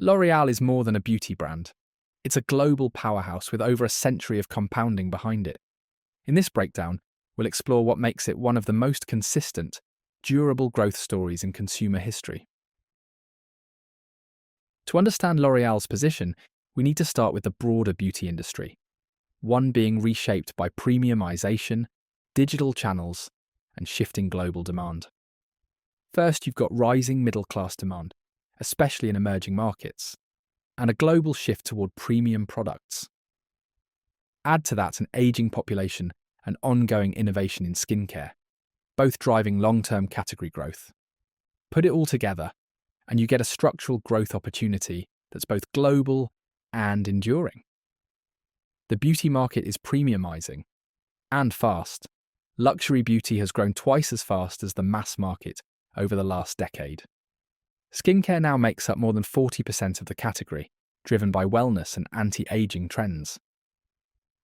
L'Oréal is more than a beauty brand. It's a global powerhouse with over a century of compounding behind it. In this breakdown, we'll explore what makes it one of the most consistent, durable growth stories in consumer history. To understand L'Oréal's position, we need to start with the broader beauty industry, one being reshaped by premiumization, digital channels, and shifting global demand. First, you've got rising middle-class demand, especially in emerging markets, and a global shift toward premium products. Add to that an aging population and ongoing innovation in skincare, both driving long-term category growth. Put it all together, and you get a structural growth opportunity that's both global and enduring. The beauty market is premiumizing, and fast. Luxury beauty has grown twice as fast as the mass market over the last decade. Skincare now makes up more than 40% of the category, driven by wellness and anti-aging trends.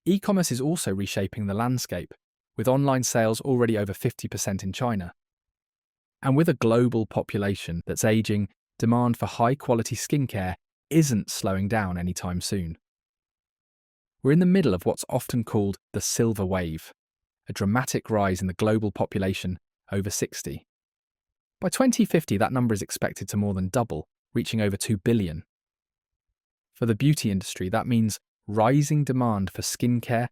E-commerce is also reshaping the landscape, with online sales already over 50% in China. And with a global population that's aging, demand for high-quality skincare isn't slowing down anytime soon. We're in the middle of what's often called the silver wave, a dramatic rise in the global population over 60. By 2050, that number is expected to more than double, reaching over 2 billion. For the beauty industry, that means rising demand for skincare,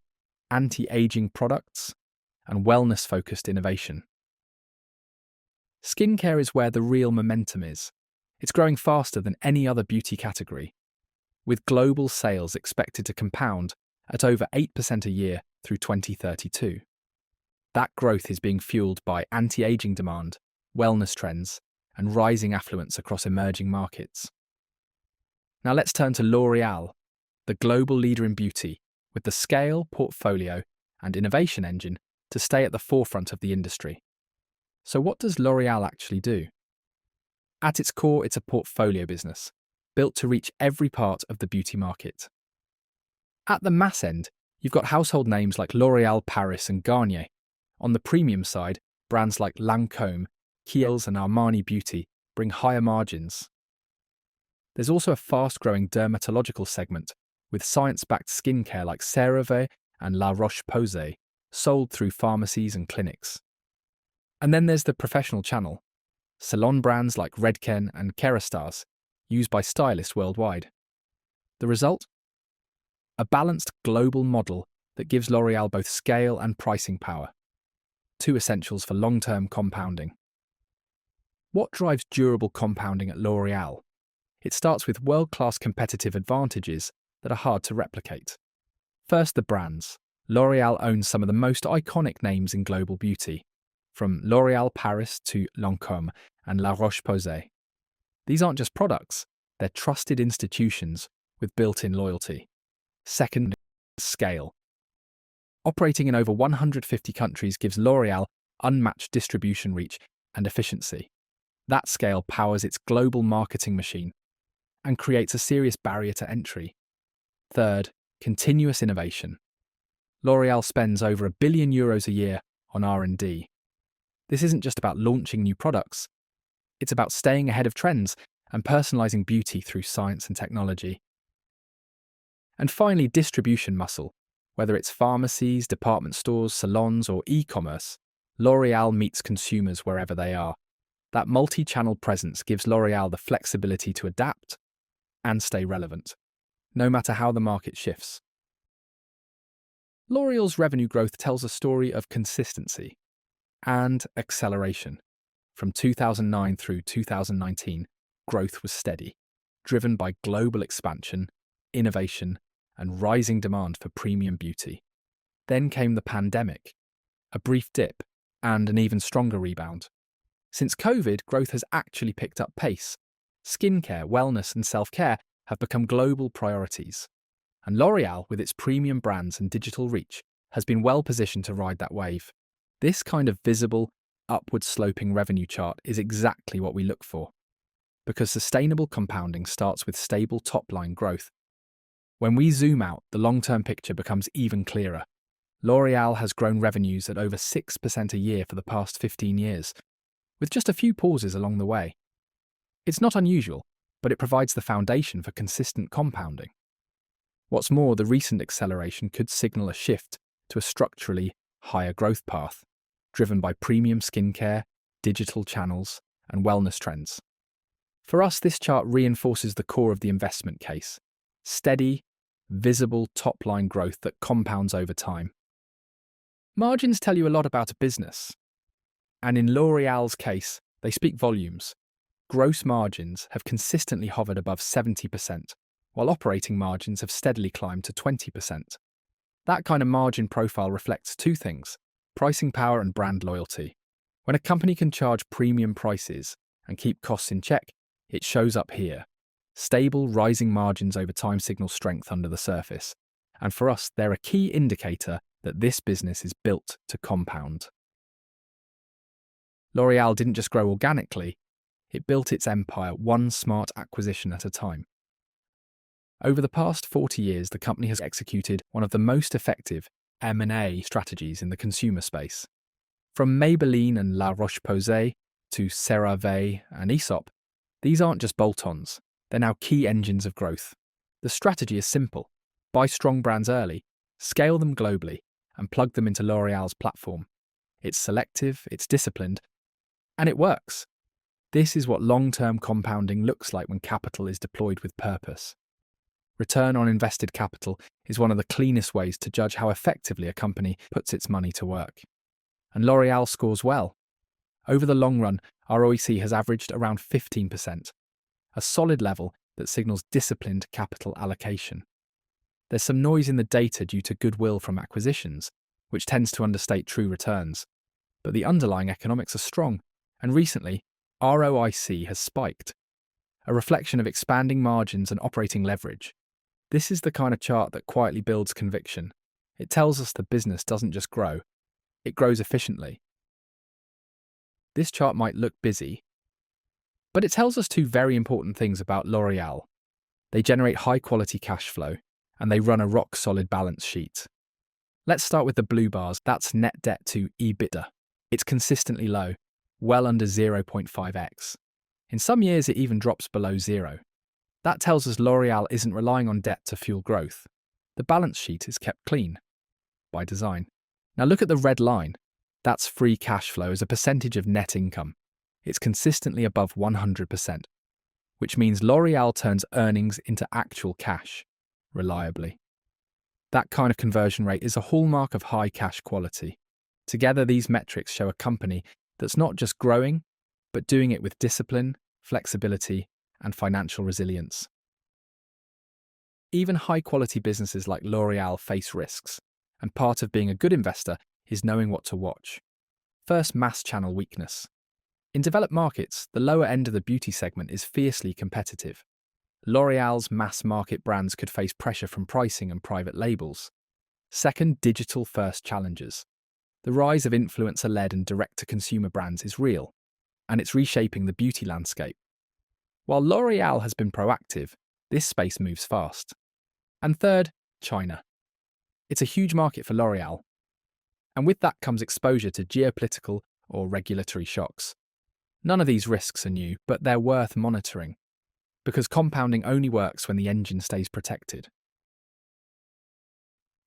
anti-aging products, and wellness-focused innovation. Skincare is where the real momentum is. It's growing faster than any other beauty category, with global sales expected to compound at over 8% a year through 2032. That growth is being fueled by anti-aging demand, wellness trends, and rising affluence across emerging markets. Now let's turn to L'Oréal, the global leader in beauty, with the scale, portfolio, and innovation engine to stay at the forefront of the industry. So what does L'Oréal actually do? At its core, it's a portfolio business, built to reach every part of the beauty market. At the mass end, you've got household names like L'Oréal Paris and Garnier. On the premium side, brands like Lancôme, Kiehl's and Armani Beauty bring higher margins. There's also a fast-growing dermatological segment, with science-backed skincare like CeraVe and La Roche-Posay, sold through pharmacies and clinics. And then there's the professional channel, salon brands like Redken and Kérastase, used by stylists worldwide. The result? A balanced global model that gives L'Oréal both scale and pricing power, two essentials for long-term compounding. What drives durable compounding at L'Oréal? It starts with world-class competitive advantages that are hard to replicate. First, the brands. L'Oréal owns some of the most iconic names in global beauty, from L'Oréal Paris to Lancôme and La Roche-Posay. These aren't just products, they're trusted institutions with built-in loyalty. Second, scale. Operating in over 150 countries gives L'Oréal unmatched distribution reach and efficiency. That scale powers its global marketing machine and creates a serious barrier to entry. Third, continuous innovation. L'Oréal spends over €1 billion a year on R&D. This isn't just about launching new products. It's about staying ahead of trends and personalizing beauty through science and technology. And finally, distribution muscle. Whether it's pharmacies, department stores, salons, or e-commerce, L'Oréal meets consumers wherever they are. That multi-channel presence gives L'Oréal the flexibility to adapt and stay relevant, no matter how the market shifts. L'Oréal's revenue growth tells a story of consistency and acceleration. From 2009 through 2019, growth was steady, driven by global expansion, innovation, and rising demand for premium beauty. Then came the pandemic, a brief dip, and an even stronger rebound. Since COVID, growth has actually picked up pace. Skincare, wellness, and self-care have become global priorities. And L'Oréal, with its premium brands and digital reach, has been well positioned to ride that wave. This kind of visible, upward-sloping revenue chart is exactly what we look for, because sustainable compounding starts with stable top-line growth. When we zoom out, the long-term picture becomes even clearer. L'Oréal has grown revenues at over 6% a year for the past 15 years, with just a few pauses along the way. It's not unusual. but it provides the foundation for consistent compounding. What's more, the recent acceleration could signal a shift to a structurally higher growth path, driven by premium skincare, digital channels, and wellness trends. For us, this chart reinforces the core of the investment case: steady, visible top-line growth that compounds over time. Margins tell you a lot about a business, and in L'Oréal's case, they speak volumes. Gross margins have consistently hovered above 70%, while operating margins have steadily climbed to 20%. That kind of margin profile reflects two things: pricing power and brand loyalty. When a company can charge premium prices and keep costs in check, it shows up here. Stable, rising margins over time signal strength under the surface, and for us, they're a key indicator that this business is built to compound. L'Oréal didn't just grow organically, it built its empire one smart acquisition at a time. Over the past 40 years, the company has executed one of the most effective M&A strategies in the consumer space. From Maybelline and La Roche-Posay to CeraVe and Aesop, these aren't just bolt-ons, they're now key engines of growth. The strategy is simple: buy strong brands early, scale them globally, and plug them into L'Oréal's platform. It's selective, it's disciplined, and it works. This is what long-term compounding looks like when capital is deployed with purpose. Return on invested capital is one of the cleanest ways to judge how effectively a company puts its money to work. And L'Oréal scores well. Over the long run, ROIC has averaged around 15%, a solid level that signals disciplined capital allocation. There's some noise in the data due to goodwill from acquisitions, which tends to understate true returns. But the underlying economics are strong, and recently, ROIC has spiked, a reflection of expanding margins and operating leverage. This is the kind of chart that quietly builds conviction. It tells us the business doesn't just grow, it grows efficiently. This chart might look busy, but it tells us two very important things about L'Oréal. They generate high-quality cash flow, and they run a rock-solid balance sheet. Let's start with the blue bars. That's net debt to EBITDA. It's consistently low, well under 0.5x. In some years, it even drops below zero. That tells us L'Oréal isn't relying on debt to fuel growth. The balance sheet is kept clean, by design. Now look at the red line. That's free cash flow as a percentage of net income. It's consistently above 100%, which means L'Oréal turns earnings into actual cash, reliably. That kind of conversion rate is a hallmark of high cash quality. Together, these metrics show a company that's not just growing, but doing it with discipline, flexibility, and financial resilience. Even high-quality businesses like L'Oréal face risks, and part of being a good investor is knowing what to watch. First, mass channel weakness. In developed markets, the lower end of the beauty segment is fiercely competitive. L'Oréal's mass-market brands could face pressure from pricing and private labels. Second, digital-first challenges. The rise of influencer-led and direct-to-consumer brands is real, and it's reshaping the beauty landscape. While L'Oréal has been proactive, this space moves fast. And third, China. It's a huge market for L'Oréal, and with that comes exposure to geopolitical or regulatory shocks. None of these risks are new, but they're worth monitoring, because compounding only works when the engine stays protected.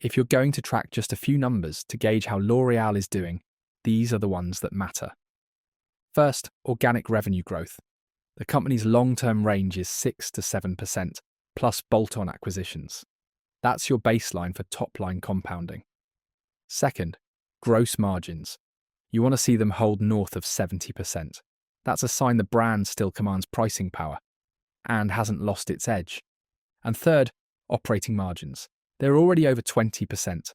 If you're going to track just a few numbers to gauge how L'Oréal is doing, these are the ones that matter. First, organic revenue growth. The company's long-term range is 6 to 7%, plus bolt-on acquisitions. That's your baseline for top-line compounding. Second, gross margins. You want to see them hold north of 70%. That's a sign the brand still commands pricing power and hasn't lost its edge. And third, operating margins. They're already over 20%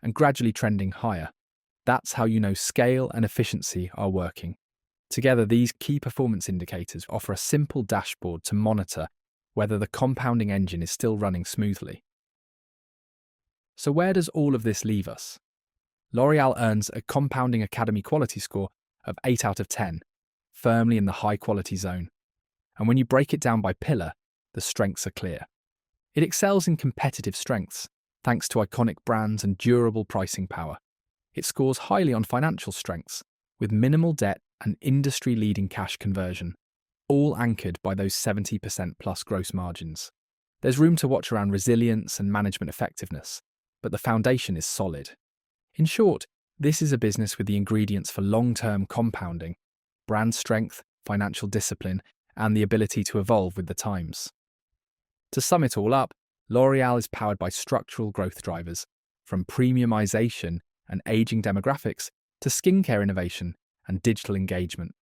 and gradually trending higher. That's how you know scale and efficiency are working. Together, these key performance indicators offer a simple dashboard to monitor whether the compounding engine is still running smoothly. So where does all of this leave us? L'Oréal earns a Compounding Academy quality score of 8 out of 10, firmly in the high-quality zone. And when you break it down by pillar, the strengths are clear. It excels in competitive strengths, thanks to iconic brands and durable pricing power. It scores highly on financial strengths, with minimal debt and industry-leading cash conversion. all anchored by those 70% plus gross margins. There's room to watch around resilience and management effectiveness, but the foundation is solid. In short, this is a business with the ingredients for long-term compounding: brand strength, financial discipline, and the ability to evolve with the times. To sum it all up, L'Oréal is powered by structural growth drivers, from premiumization and aging demographics to skincare innovation and digital engagement.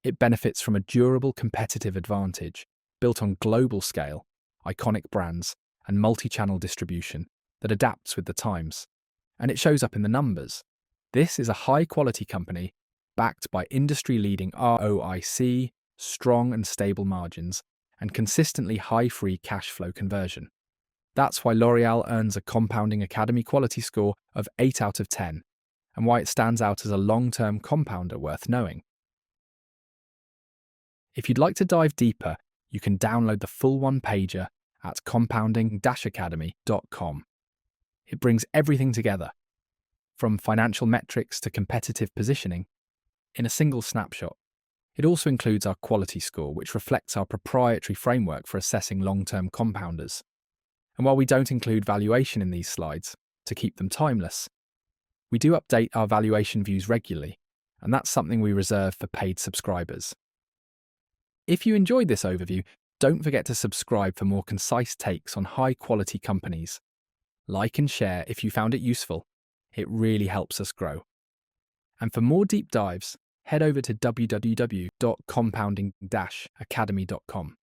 It benefits from a durable competitive advantage built on global scale, iconic brands, and multi-channel distribution that adapts with the times. And it shows up in the numbers. This is a high-quality company backed by industry-leading ROIC, strong and stable margins, and consistently high free cash flow conversion. That's why L'Oréal earns a compounding Academy quality score of 8 out of 10, and why it stands out as a long-term compounder worth knowing. If you'd like to dive deeper, you can download the full one-pager at compounding-academy.com. It brings everything together, from financial metrics to competitive positioning, in a single snapshot. It also includes our quality score, which reflects our proprietary framework for assessing long-term compounders. And while we don't include valuation in these slides to keep them timeless, we do update our valuation views regularly, and that's something we reserve for paid subscribers. If you enjoyed this overview, don't forget to subscribe for more concise takes on high-quality companies. Like and share if you found it useful. It really helps us grow. And for more deep dives, head over to www.compounding-academy.com.